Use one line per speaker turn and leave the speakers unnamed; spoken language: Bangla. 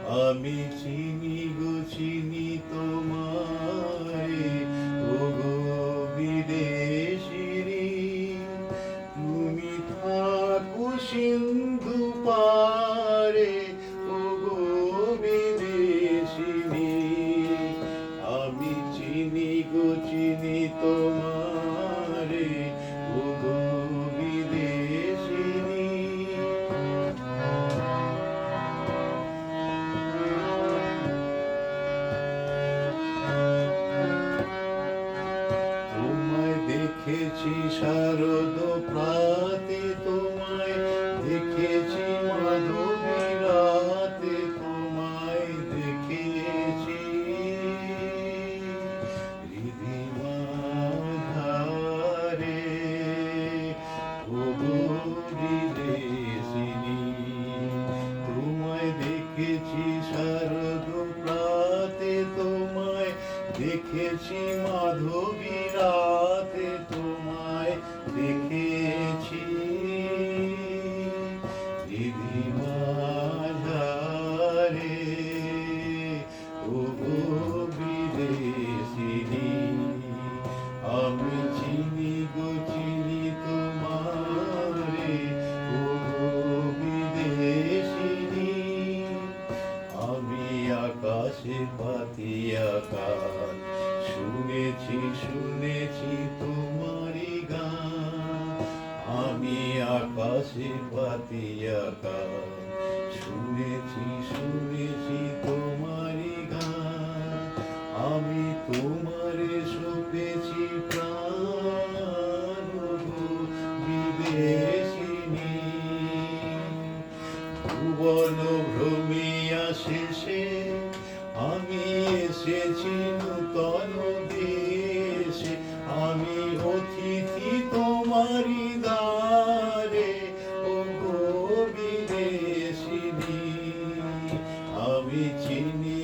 আমি চিনি গো চিনি তোমারে, ওগো বিদেশিনী। তুমি থাকো সিন্ধু পারে, ওগো বিদেশিনী। আমি চিনি গো চিনি তোমারে, ওগো বিদেশিনী। তোমায় দেখেছি শারদ প্রাতে, তোমায় দেখেছি মাধবী রাতে, তোমায় দেখেছি রিধিমাধারে, ওগো বিদেশিনী। তোমায় দেখেছি শারদ প্রাতে, তোমায় দেখেছি মাধবী রাতে, তোমায় দেখেছি রিধিমাধারে, ওগো বিদেশিনী। আমি চিনি গো চিনি তোমারে, ওগো বিদেশিনী। আমি আকাশে পাতিয়া গান, শুনেছি শুনেছি তোমারি গান। আমি আকাশে পাতিয়া গান, শুনেছি শুনেছি তোমারি গান। আমি তোমারে সপেছি প্রাণ, ওগো বিদেশিনী। ভুবন ভ্রমিয়া শেষে আমি এসেছি নূতন দেশে। আমি অতিথি তোমারি দ্বারে, ওগো বিদেশিনী। আমি চিনি